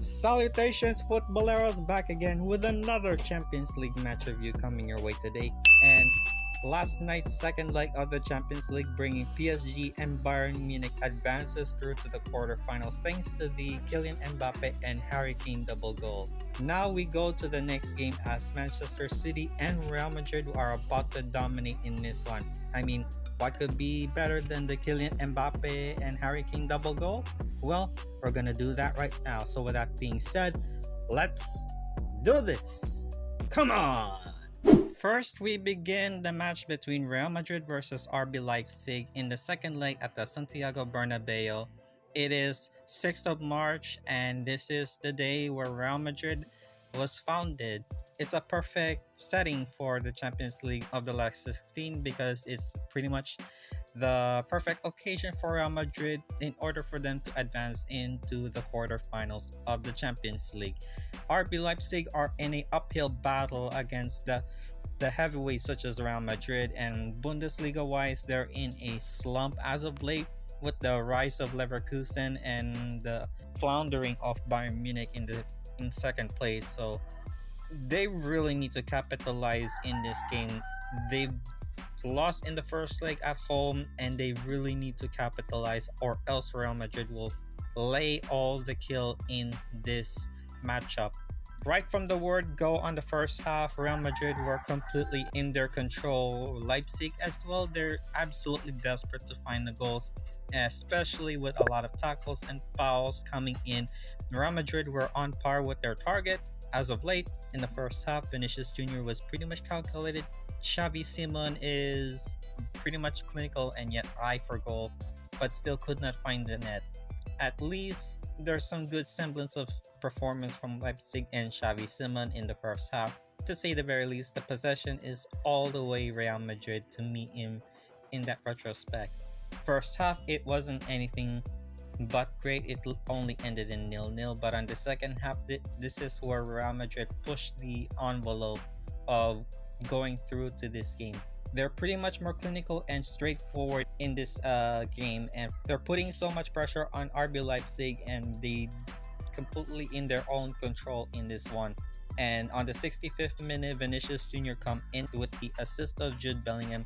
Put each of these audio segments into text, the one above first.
Salutations, Futboleros, back again with another Champions League match review coming your way today. And last night's second leg of the Champions League, bringing PSG and Bayern Munich advances through to the quarterfinals thanks to the Kylian Mbappe and Harry Kane double goal. Now we go to the next game as Manchester City and Real Madrid are about to dominate in this one. I mean, what could be better than the Kylian Mbappe and Harry Kane double goal? Well, we're gonna do that right now. So with that being said, let's do this. Come on! First, we begin the match between Real Madrid versus RB Leipzig in the second leg at the Santiago Bernabeu. It is 6th of March and this is the day where Real Madrid was founded. It's a perfect setting for the Champions League of the last 16 because it's pretty much the perfect occasion for Real Madrid in order for them to advance into the quarterfinals of the Champions League. RB Leipzig are in an uphill battle against the heavyweights such as Real Madrid, and Bundesliga wise they're in a slump as of late with the rise of Leverkusen and the floundering of Bayern Munich in second place. So they really need to capitalize in this game. They've lost in the first leg at home and they really need to capitalize, or else Real Madrid will lay all the kill in this matchup. Right from the word go on the first half, Real Madrid were completely in their control. Leipzig as well, they're absolutely desperate to find the goals, especially with a lot of tackles and fouls coming in. Real Madrid were on par with their target. As of late, in the first half, Vinicius Jr was pretty much calculated. Xavi Simon is pretty much clinical and yet eye for goal, but still could not find the net. At least there's some good semblance of performance from Leipzig and Xavi Simon in the first half. To say the very least, the possession is all the way Real Madrid to meet him in that retrospect. First half, it wasn't anything but great. It only ended in 0-0, but on the second half, this is where Real Madrid pushed the envelope of going through to this game. They're pretty much more clinical and straightforward in this game, and they're putting so much pressure on RB Leipzig and they completely in their own control in this one. And on the 65th minute, Vinicius Jr come in with the assist of Jude Bellingham.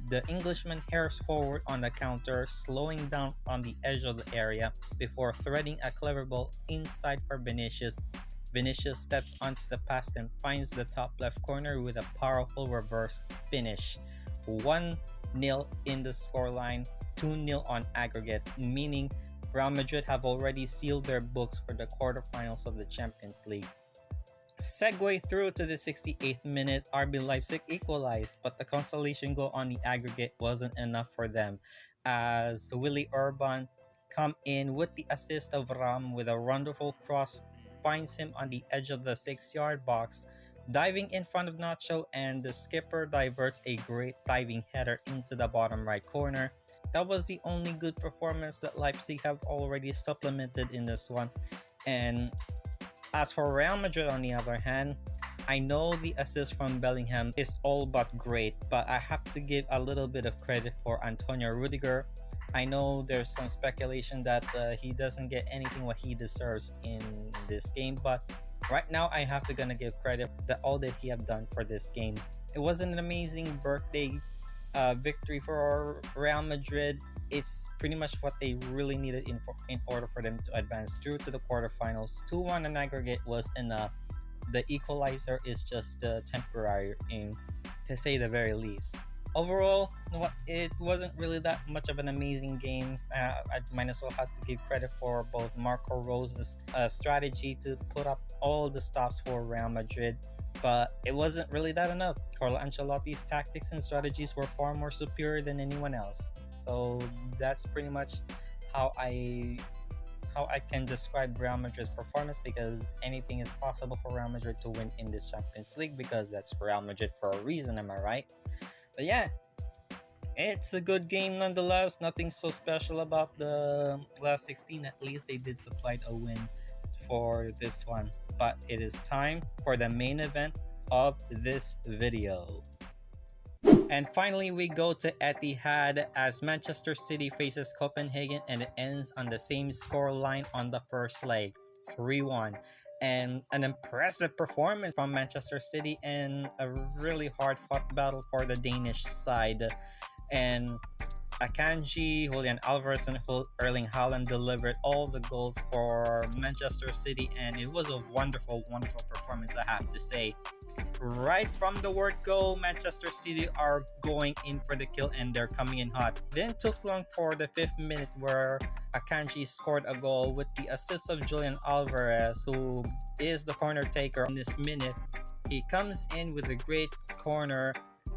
The Englishman hairs forward on the counter, slowing down on the edge of the area before threading a clever ball inside for Vinicius. Vinicius steps onto the pass and finds the top left corner with a powerful reverse finish. 1-0 in the scoreline, 2-0 on aggregate, meaning Real Madrid have already sealed their books for the quarterfinals of the Champions League. Segue through to the 68th minute, RB Leipzig equalized, but the consolation goal on the aggregate wasn't enough for them as Willy Orban come in with the assist of Ram with a wonderful cross, finds him on the edge of the 6-yard box, diving in front of Nacho, and the skipper diverts a great diving header into the bottom right corner. That was the only good performance that Leipzig have already supplemented in this one. And as for Real Madrid on the other hand, I know the assist from Bellingham is all but great, but I have to give a little bit of credit for Antonio Rudiger. I know there's some speculation that he doesn't get anything what he deserves in this game, but right now I have to gonna give credit that all that he have done for this game. It was an amazing birthday victory for Real Madrid. It's pretty much what they really needed in order for them to advance through to the quarterfinals. 2-1 in aggregate was enough. The equalizer is just temporary, to say the very least. Overall, it wasn't really that much of an amazing game. I might as well have to give credit for both Marco Rose's strategy to put up all the stops for Real Madrid, but it wasn't really that enough. Carlo Ancelotti's tactics and strategies were far more superior than anyone else. So that's pretty much how I can describe Real Madrid's performance, because anything is possible for Real Madrid to win in this Champions League because that's Real Madrid for a reason, am I right? But yeah, it's a good game nonetheless. Nothing so special about the last 16. At least they did supply a win for this one. But it is time for the main event of this video. And finally, we go to Etihad as Manchester City faces Copenhagen, and it ends on the same score line on the first leg. 3-1. And an impressive performance from Manchester City and a really hard fought battle for the Danish side. And Akanji, Julian Alvarez, and Erling Haaland delivered all the goals for Manchester City, and it was a wonderful, wonderful performance, I have to say. Right from the word go, Manchester City are going in for the kill and they're coming in hot. Didn't took long for the 5th minute where Akanji scored a goal with the assist of Julian Alvarez, who is the corner taker in this minute. He comes in with a great corner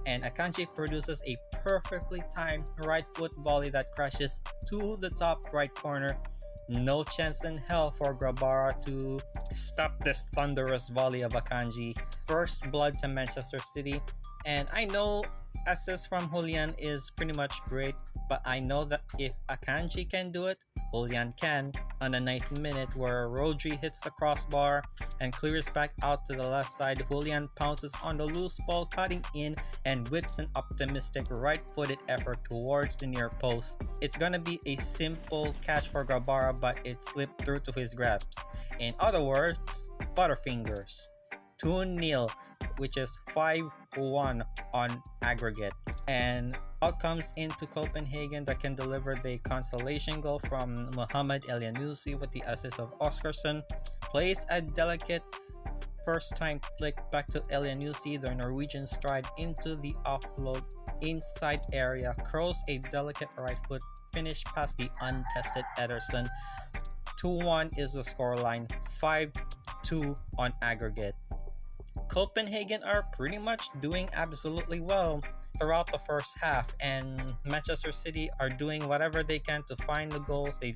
and Akanji produces a perfectly timed right foot volley that crashes to the top right corner. No chance in hell for Grabara to stop this thunderous volley of Akanji. First blood to Manchester City. And I know assist from Julian is pretty much great, but I know that if Akanji can do it, Julian can. On the 9th minute where Rodri hits the crossbar and clears back out to the left side, Julian pounces on the loose ball, cutting in and whips an optimistic right-footed effort towards the near post. It's gonna be a simple catch for Grabara, but it slipped through to his grasp. In other words, Butterfingers. 2-0, which is 5-1 on aggregate. And out comes into Copenhagen that can deliver the consolation goal from Mohamed Elyounoussi with the assist of Oscarsson. Plays a delicate first-time flick back to Elyounoussi. The Norwegian stride into the offload inside area, curls a delicate right foot finish past the untested Ederson. 2-1 is the scoreline, 5-2 on aggregate. Copenhagen are pretty much doing absolutely well throughout the first half, and Manchester City are doing whatever they can to find the goals. They've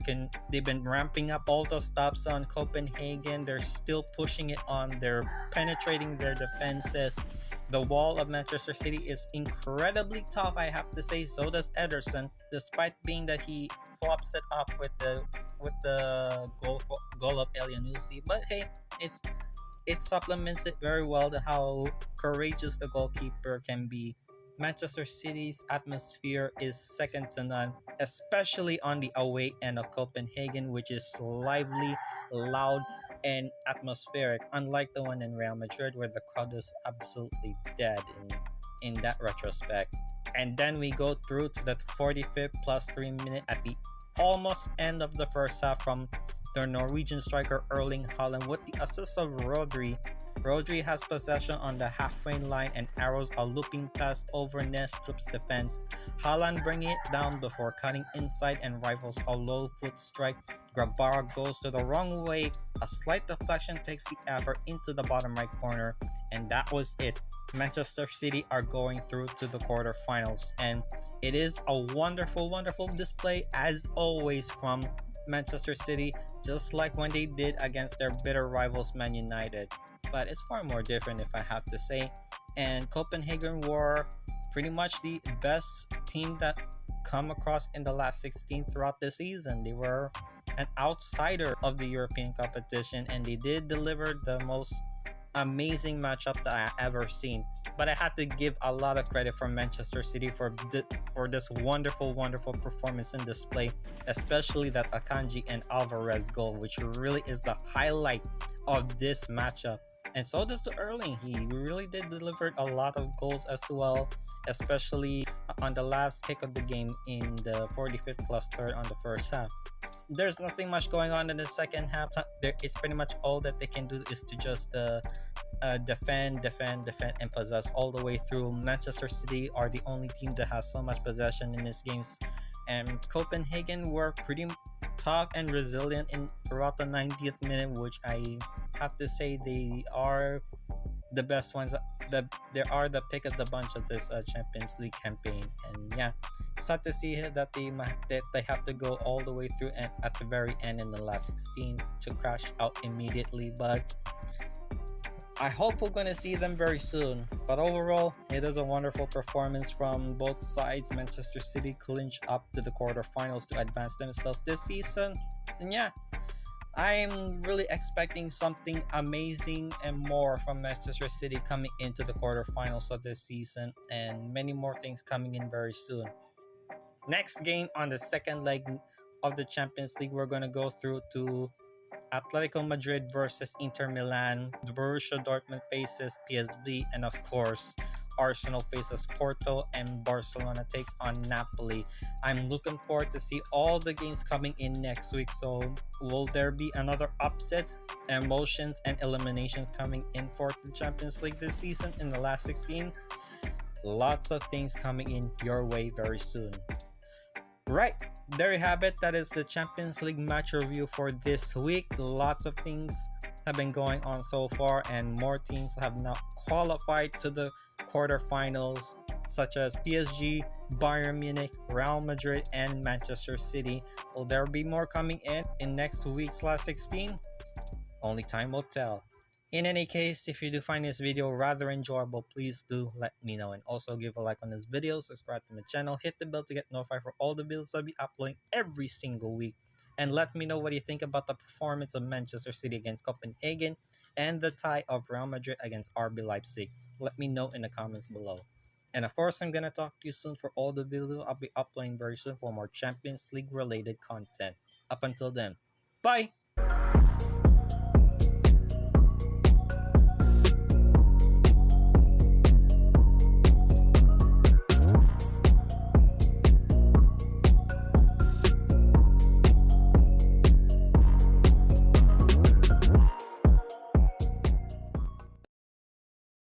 been ramping up all the stops on Copenhagen. They're still pushing it on. They're penetrating their defenses. The wall of Manchester City is incredibly tough, I have to say. So does Ederson, despite being that he flops it up with the goal of Elyounoussi. But hey, it supplements it very well to how courageous the goalkeeper can be. Manchester City's atmosphere is second to none, especially on the away end of Copenhagen, which is lively, loud, and atmospheric, unlike the one in Real Madrid where the crowd is absolutely dead in that retrospect. And then we go through to the 45th plus 3 minute at the almost end of the first half from the Norwegian striker Erling Haaland with the assist of Rodri. Rodri has possession on the halfway line and arrows a looping pass over Nestrup's defense. Haaland bringing it down before cutting inside and rifles a low foot strike. Grabara goes to the wrong way. A slight deflection takes the effort into the bottom right corner, and that was it. Manchester City are going through to the quarterfinals, and it is a wonderful, wonderful display as always from Manchester City, just like when they did against their bitter rivals Man United. But it's far more different, if I have to say. And Copenhagen were pretty much the best team that come across in the last 16 throughout the season. They were an outsider of the European competition, and they did deliver the most amazing matchup that I ever seen. But I have to give a lot of credit for Manchester City for this wonderful, wonderful performance and display, especially that Akanji and Alvarez goal, which really is the highlight of this matchup. And so does the Erling. He really did deliver a lot of goals as well, especially on the last kick of the game in the 45th plus 3rd on the first half. There's nothing much going on in the second half. It's pretty much all that they can do is to just defend, and possess all the way through. Manchester City are the only team that has so much possession in these games, and Copenhagen were pretty tough and resilient throughout the 90th minute, which I have to say they are the best ones. They are the pick of the bunch of this Champions League campaign. And yeah, sad to see that they have to go all the way through and at the very end in the last 16 to crash out immediately. But I hope we're going to see them very soon. But overall, it is a wonderful performance from both sides. Manchester City clinched up to the quarterfinals to advance themselves this season. And yeah, I'm really expecting something amazing and more from Manchester City coming into the quarterfinals of this season, and many more things coming in very soon. Next game on the second leg of the Champions League, we're going to go through to Atletico Madrid versus Inter Milan, the Borussia Dortmund faces PSV, and of course, Arsenal faces Porto, and Barcelona takes on Napoli. I'm looking forward to see all the games coming in next week. So, will there be another upsets, emotions, and eliminations coming in for the Champions League this season in the last 16? Lots of things coming in your way very soon. Right, there you have it. That is the Champions League match review for this week. Lots of things have been going on so far, and more teams have now qualified to the quarterfinals, such as PSG, Bayern Munich, Real Madrid, and Manchester City. Will there be more coming in next week's last 16? Only time will tell. In any case, if you do find this video rather enjoyable, please do let me know. And also give a like on this video, subscribe to my channel, hit the bell to get notified for all the videos I'll be uploading every single week. And let me know what you think about the performance of Manchester City against Copenhagen and the tie of Real Madrid against RB Leipzig. Let me know in the comments below. And of course, I'm going to talk to you soon for all the videos I'll be uploading very soon for more Champions League related content. Up until then, bye!